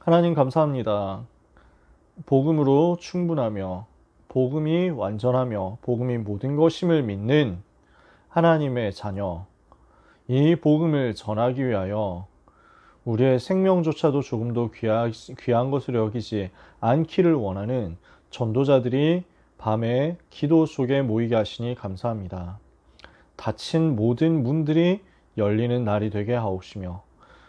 하나님 감사합니다. 복음으로 충분하며 복음이 완전하며 복음이 모든 것임을 믿는 하나님의 자녀, 이 복음을 전하기 위하여 우리의 생명조차도 조금도 귀한 것으로 여기지 않기를 원하는 전도자들이 밤에 기도 속에 모이게 하시니 감사합니다. 닫힌 모든 문들이 열리는 날이 되게 하옵시며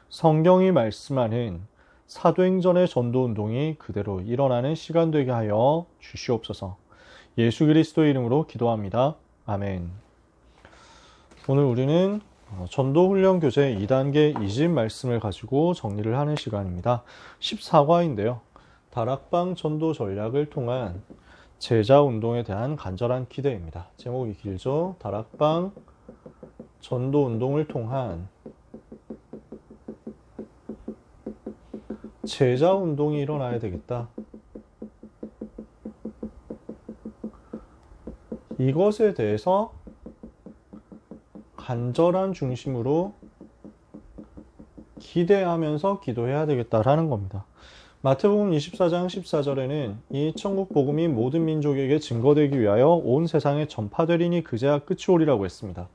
성경이 말씀하는 사도행전의 전도운동이 그대로 일어나는 시간 되게 하여 주시옵소서. 예수 그리스도의 이름으로 기도합니다. 아멘. 오늘 우리는 전도훈련교재 2단계 2집 말씀을 가지고 정리를 하는 시간입니다. 14과인데요. 다락방 전도 전략을 통한 제자운동에 대한 간절한 기대입니다. 제목이 길죠? 다락방 전도운동을 통한 제자운동이 일어나야 되겠다. 이것에 대해서 간절한 중심으로 기대하면서 기도해야 되겠다라는 겁니다. 마태복음 24장 14절에는 이 천국 복음이 모든 민족에게 증거되기 위하여 온 세상에 전파되리니 그제야 끝이 오리라고 했습니다.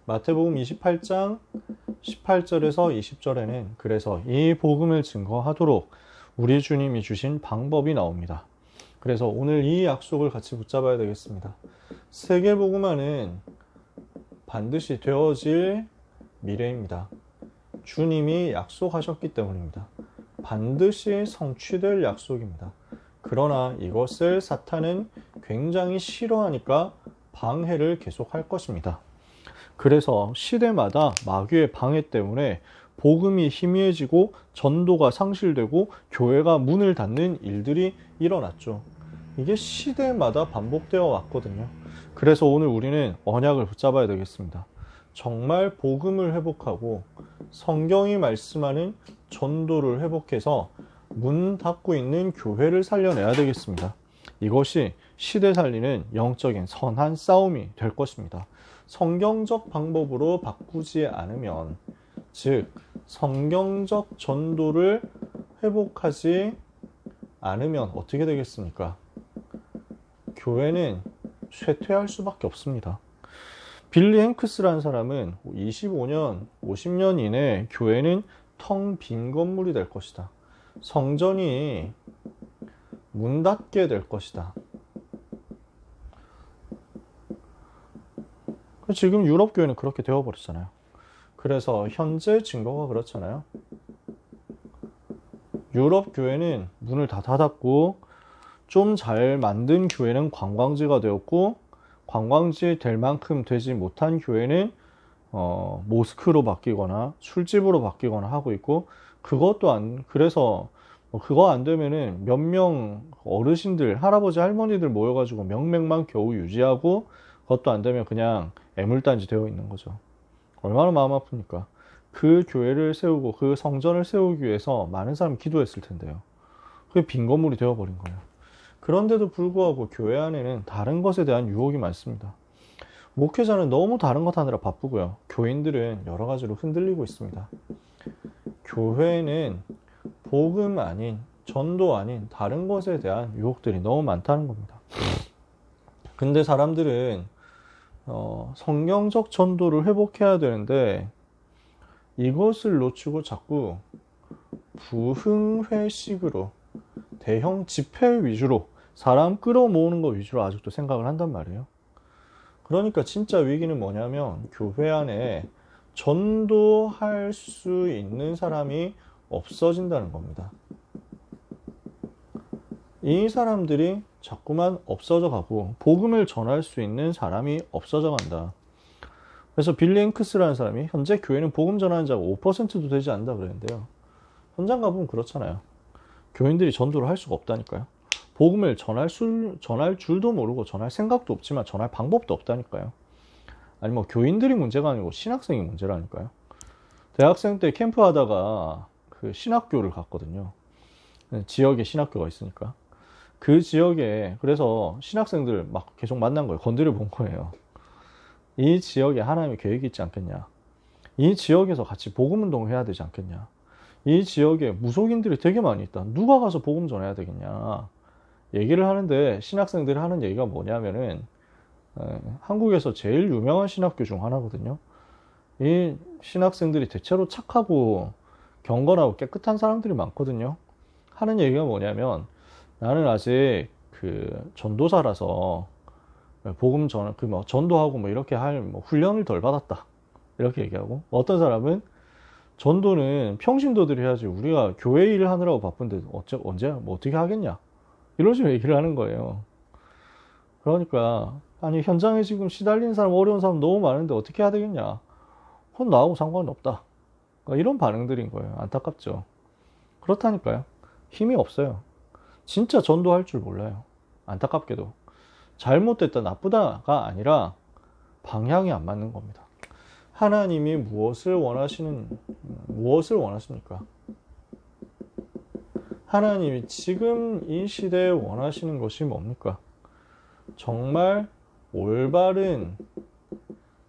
마태복음 28장 18절에서 20절에는 그래서 이 복음을 증거하도록 우리 주님이 주신 방법이 나옵니다. 그래서 오늘 이 약속을 같이 붙잡아야 되겠습니다. 세계복음화는 반드시 되어질 미래입니다. 주님이 약속하셨기 때문입니다. 반드시 성취될 약속입니다. 그러나 이것을 사탄은 굉장히 싫어하니까 방해를 계속할 것입니다. 그래서 시대마다 마귀의 방해 때문에 복음이 희미해지고 전도가 상실되고 교회가 문을 닫는 일들이 일어났죠. 이게 시대마다 반복되어 왔거든요. 그래서 오늘 우리는 언약을 붙잡아야 되겠습니다. 정말 복음을 회복하고 성경이 말씀하는 전도를 회복해서 문 닫고 있는 교회를 살려내야 되겠습니다. 이것이 시대 살리는 영적인 선한 싸움이 될 것입니다. 성경적 방법으로 바꾸지 않으면, 즉 성경적 전도를 회복하지 않으면 어떻게 되겠습니까? 교회는 쇠퇴할 수밖에 없습니다. 빌리 행크스라는 사람은 25년, 50년 이내 교회는 텅 빈 건물이 될 것이다. 성전이 문 닫게 될 것이다. 지금 유럽 교회는 그렇게 되어버렸잖아요. 그래서 현재 증거가 그렇잖아요. 유럽 교회는 문을 다 닫았고 좀 잘 만든 교회는 관광지가 되었고 관광지 될 만큼 되지 못한 교회는 모스크로 바뀌거나 술집으로 바뀌거나 하고 있고, 그래서 그거 안 되면은 몇 명 어르신들, 할아버지, 할머니들 모여가지고 명맥만 겨우 유지하고, 그것도 안 되면 그냥 애물단지 되어 있는 거죠. 얼마나 마음 아픕니까? 그 교회를 세우고 그 성전을 세우기 위해서 많은 사람이 기도했을 텐데요. 그게 빈 건물이 되어버린 거예요. 그런데도 불구하고 교회 안에는 다른 것에 대한 유혹이 많습니다. 목회자는 너무 다른 것 하느라 바쁘고요. 교인들은 여러 가지로 흔들리고 있습니다. 교회는 복음 아닌, 전도 아닌 다른 것에 대한 유혹들이 너무 많다는 겁니다. 근데 사람들은 성경적 전도를 회복해야 되는데 이것을 놓치고 자꾸 부흥회식으로 대형 집회 위주로 사람 끌어모으는 거 위주로 아직도 생각을 한단 말이에요. 그러니까 진짜 위기는 뭐냐면 교회 안에 전도할 수 있는 사람이 없어진다는 겁니다. 이 사람들이 자꾸만 없어져 가고 복음을 전할 수 있는 사람이 없어져 간다. 그래서 빌리 행크스라는 사람이 현재 교회는 복음 전하는 자가 5%도 되지 않는다 그랬는데요. 현장 가보면 그렇잖아요. 교인들이 전도를 할 수가 없다니까요. 복음을 전할 줄도 모르고 전할 생각도 없지만 전할 방법도 없다니까요. 아니 뭐 교인들이 문제가 아니고 신학생이 문제라니까요. 대학생 때 캠프 하다가 그 신학교를 갔거든요. 지역에 신학교가 있으니까. 그 지역에 그래서 신학생들 막 계속 만난 거예요. 건드려 본 거예요. 이 지역에 하나님의 계획이 있지 않겠냐. 이 지역에서 같이 복음 운동을 해야 되지 않겠냐. 이 지역에 무속인들이 되게 많이 있다. 누가 가서 복음 전해야 되겠냐. 얘기를 하는데 신학생들이 하는 얘기가 뭐냐면은 한국에서 제일 유명한 신학교 중 하나거든요. 이 신학생들이 대체로 착하고 경건하고 깨끗한 사람들이 많거든요. 하는 얘기가 뭐냐면 나는 아직 그 전도사라서 복음 전, 그 뭐 전도하고 뭐 이렇게 할 뭐 훈련을 덜 받았다. 이렇게 얘기하고 어떤 사람은 전도는 평신도들이 해야지 우리가 교회 일을 하느라고 바쁜데 언제 뭐 어떻게 하겠냐. 이런 식으로 얘기를 하는 거예요. 그러니까 아니 현장에 지금 시달리는 사람 어려운 사람 너무 많은데 어떻게 해야 되겠냐. 그건 나하고 상관이 없다. 그러니까 이런 반응들인 거예요. 안타깝죠. 그렇다니까요. 힘이 없어요. 진짜 전도할 줄 몰라요. 안타깝게도. 잘못됐다 나쁘다가 아니라 방향이 안 맞는 겁니다. 하나님이 무엇을 원하십니까? 하나님이 지금 이 시대에 원하시는 것이 뭡니까? 정말 올바른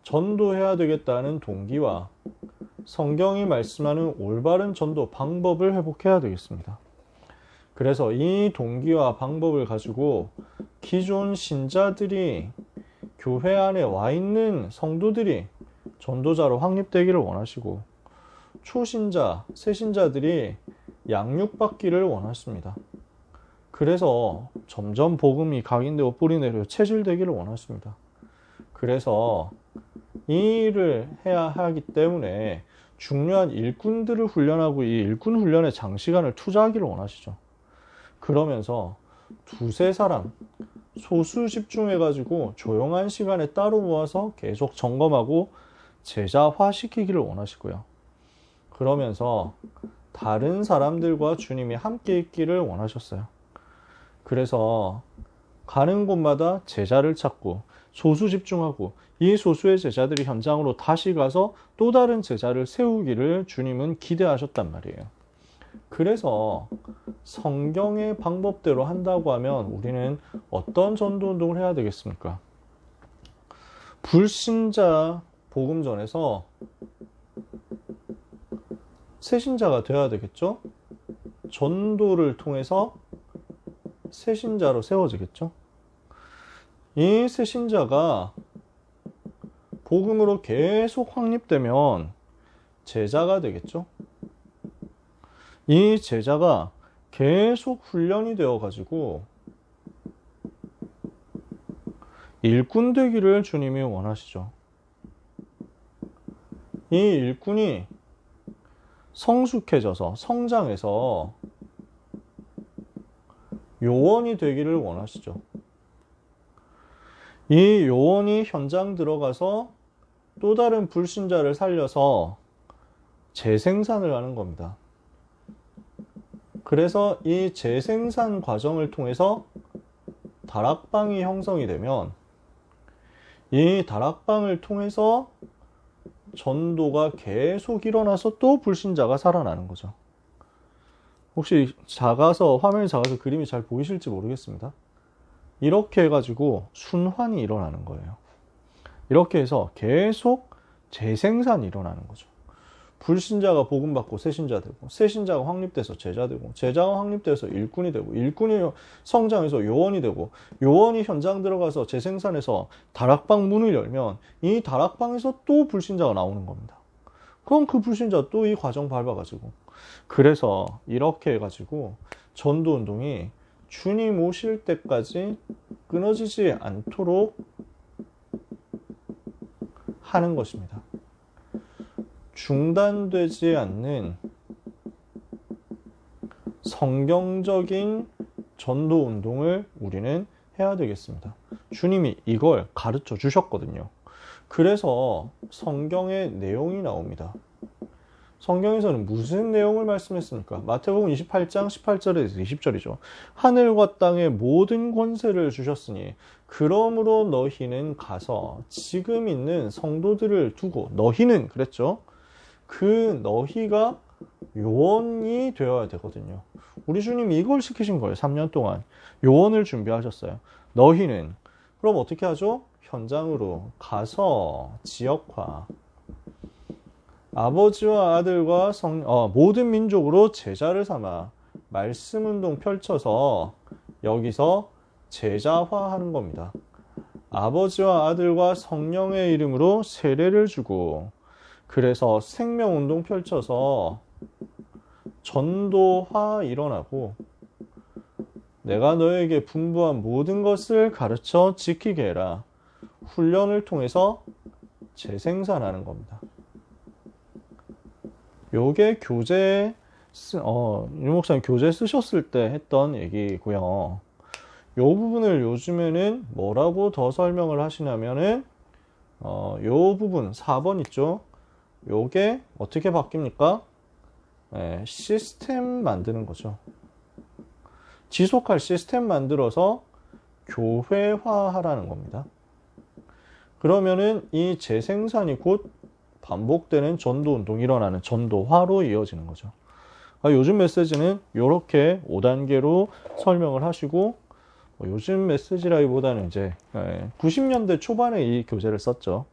전도해야 되겠다는 동기와 성경이 말씀하는 올바른 전도 방법을 회복해야 되겠습니다. 그래서 이 동기와 방법을 가지고 기존 신자들이 교회 안에 와 있는 성도들이 전도자로 확립되기를 원하시고 초신자, 새신자들이 양육받기를 원하십니다. 그래서 점점 복음이 각인되고 뿌리내려 체질되기를 원하십니다. 그래서 이 일을 해야 하기 때문에 중요한 일꾼들을 훈련하고 이 일꾼 훈련에 장시간을 투자하기를 원하시죠. 그러면서 두세 사람 소수 집중해가지고 조용한 시간에 따로 모아서 계속 점검하고 제자화시키기를 원하시고요. 그러면서 다른 사람들과 주님이 함께 있기를 원하셨어요. 그래서 가는 곳마다 제자를 찾고 소수 집중하고 이 소수의 제자들이 현장으로 다시 가서 또 다른 제자를 세우기를 주님은 기대하셨단 말이에요. 그래서 성경의 방법대로 한다고 하면 우리는 어떤 전도 운동을 해야 되겠습니까? 불신자 복음 전에서 새신자가 되어야 되겠죠? 전도를 통해서 새신자로 세워지겠죠? 이 새신자가 복음으로 계속 확립되면 제자가 되겠죠? 이 제자가 계속 훈련이 되어가지고 일꾼 되기를 주님이 원하시죠. 이 일꾼이 성숙해져서 성장해서 요원이 되기를 원하시죠. 이 요원이 현장 들어가서 또 다른 불신자를 살려서 재생산을 하는 겁니다. 그래서 이 재생산 과정을 통해서 다락방이 형성이 되면 이 다락방을 통해서 전도가 계속 일어나서 또 불신자가 살아나는 거죠. 혹시 화면이 작아서 그림이 잘 보이실지 모르겠습니다. 이렇게 해가지고 순환이 일어나는 거예요. 이렇게 해서 계속 재생산이 일어나는 거죠. 불신자가 복음받고 새신자 되고, 새신자가 확립돼서 제자 되고, 제자가 확립돼서 일꾼이 되고, 일꾼이 성장해서 요원이 되고, 요원이 현장 들어가서 재생산해서 다락방 문을 열면 이 다락방에서 또 불신자가 나오는 겁니다. 그럼 그 불신자 또 이 과정 밟아가지고, 그래서 이렇게 해가지고 전도 운동이 주님 오실 때까지 끊어지지 않도록 하는 것입니다. 중단되지 않는 성경적인 전도 운동을 우리는 해야 되겠습니다. 주님이 이걸 가르쳐 주셨거든요. 그래서 성경의 내용이 나옵니다. 성경에서는 무슨 내용을 말씀했습니까? 마태복음 28장 18절에서 20절이죠. 하늘과 땅의 모든 권세를 주셨으니 그러므로 너희는 가서 지금 있는 성도들을 두고, 너희는 그랬죠. 그 너희가 요원이 되어야 되거든요. 우리 주님이 이걸 시키신 거예요. 3년 동안 요원을 준비하셨어요. 너희는 그럼 어떻게 하죠? 현장으로 가서 지역화, 아버지와 아들과 모든 민족으로 제자를 삼아 말씀 운동 펼쳐서 여기서 제자화하는 겁니다. 아버지와 아들과 성령의 이름으로 세례를 주고 그래서 생명 운동 펼쳐서 전도화 일어나고 내가 너에게 분부한 모든 것을 가르쳐 지키게 해라. 훈련을 통해서 재생산하는 겁니다. 요게 교재 유 목사님 교재 쓰셨을 때 했던 얘기고요. 요 부분을 요즘에는 뭐라고 더 설명을 하시냐면은 요 부분 4번 있죠. 요게 어떻게 바뀝니까? 네, 시스템 만드는 거죠. 지속할 시스템 만들어서 교회화하라는 겁니다. 그러면은 이 재생산이 곧 반복되는 전도운동이 일어나는 전도화로 이어지는 거죠. 요즘 메시지는 이렇게 5단계로 설명을 하시고 요즘 메시지라기보다는 이제 90년대 초반에 이 교재를 썼죠.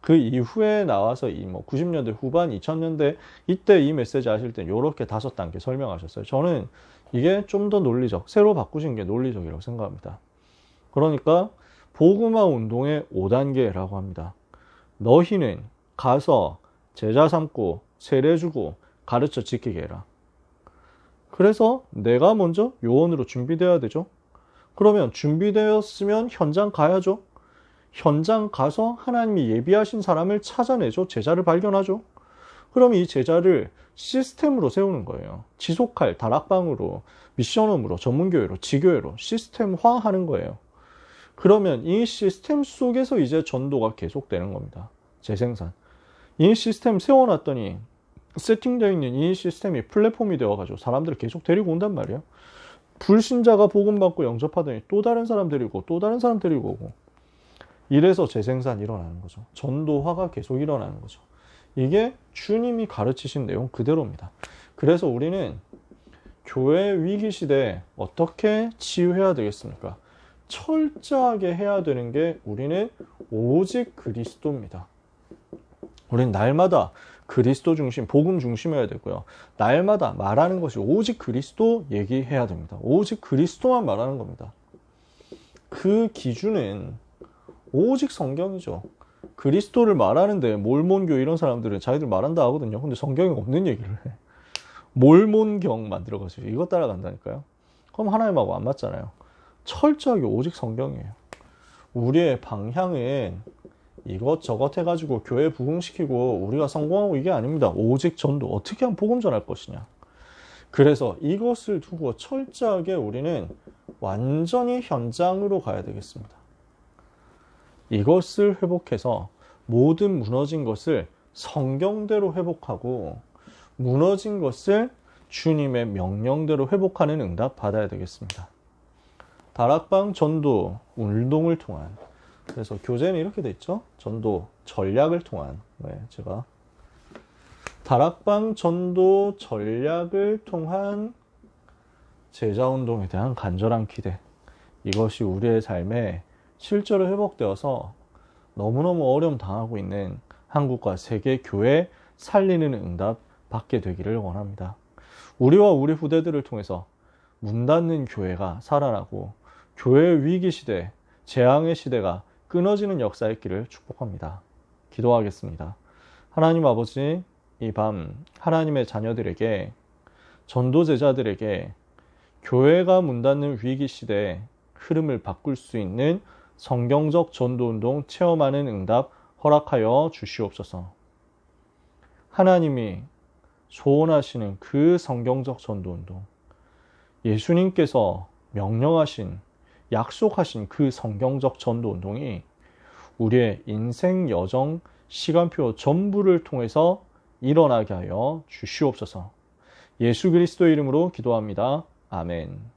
그 이후에 나와서 90년대 후반, 2000년대 이때 이 메시지 하실 때 이렇게 5단계 설명하셨어요. 저는 이게 좀 더 논리적, 새로 바꾸신 게 논리적이라고 생각합니다. 그러니까 복음화 운동의 5단계라고 합니다. 너희는 가서 제자 삼고 세례 주고 가르쳐 지키게 해라. 그래서 내가 먼저 요원으로 준비되어야 되죠. 그러면 준비되었으면 현장 가야죠. 현장 가서 하나님이 예비하신 사람을 찾아내죠. 제자를 발견하죠. 그럼 이 제자를 시스템으로 세우는 거예요. 지속할 다락방으로, 미션홈으로, 전문교회로, 지교회로 시스템화하는 거예요. 그러면 이 시스템 속에서 이제 전도가 계속되는 겁니다. 재생산. 이 시스템 세워놨더니 세팅되어 있는 이 시스템이 플랫폼이 되어가지고 사람들을 계속 데리고 온단 말이에요. 불신자가 복음받고 영접하더니 또 다른 사람 데리고 또 다른 사람 데리고 오고 이래서 재생산이 일어나는 거죠. 전도화가 계속 일어나는 거죠. 이게 주님이 가르치신 내용 그대로입니다. 그래서 우리는 교회 위기 시대에 어떻게 치유해야 되겠습니까? 철저하게 해야 되는 게 우리는 오직 그리스도입니다. 우리는 날마다 그리스도 중심, 복음 중심해야 되고요. 날마다 말하는 것이 오직 그리스도 얘기해야 됩니다. 오직 그리스도만 말하는 겁니다. 그 기준은 오직 성경이죠. 그리스도를 말하는데 몰몬교 이런 사람들은 자기들 말한다 하거든요. 근데 성경에 없는 얘기를 해. 몰몬경 만들어가지고 이거 따라간다니까요. 그럼 하나님하고 안 맞잖아요. 철저하게 오직 성경이에요. 우리의 방향은 이것저것 해가지고 교회 부흥시키고 우리가 성공하고 이게 아닙니다. 오직 전도. 어떻게 하면 복음 전할 것이냐. 그래서 이것을 두고 철저하게 우리는 완전히 현장으로 가야 되겠습니다. 이것을 회복해서 모든 무너진 것을 성경대로 회복하고 무너진 것을 주님의 명령대로 회복하는 응답 받아야 되겠습니다. 다락방 전도 운동을 통한, 그래서 교재는 이렇게 돼 있죠. 전도 전략을 통한, 제가 다락방 전도 전략을 통한 제자운동에 대한 간절한 기대, 이것이 우리의 삶에 실제로 회복되어서 너무너무 어려움 당하고 있는 한국과 세계 교회 살리는 응답 받게 되기를 원합니다. 우리와 우리 후대들을 통해서 문 닫는 교회가 살아나고 교회 위기 시대, 재앙의 시대가 끊어지는 역사 있기를 축복합니다. 기도하겠습니다. 하나님 아버지, 이 밤 하나님의 자녀들에게, 전도 제자들에게 교회가 문 닫는 위기 시대에 흐름을 바꿀 수 있는 성경적 전도운동 체험하는 응답 허락하여 주시옵소서. 하나님이 소원하시는 그 성경적 전도운동, 예수님께서 명령하신, 약속하신 그 성경적 전도운동이 우리의 인생 여정, 시간표 전부를 통해서 일어나게 하여 주시옵소서. 예수 그리스도의 이름으로 기도합니다. 아멘.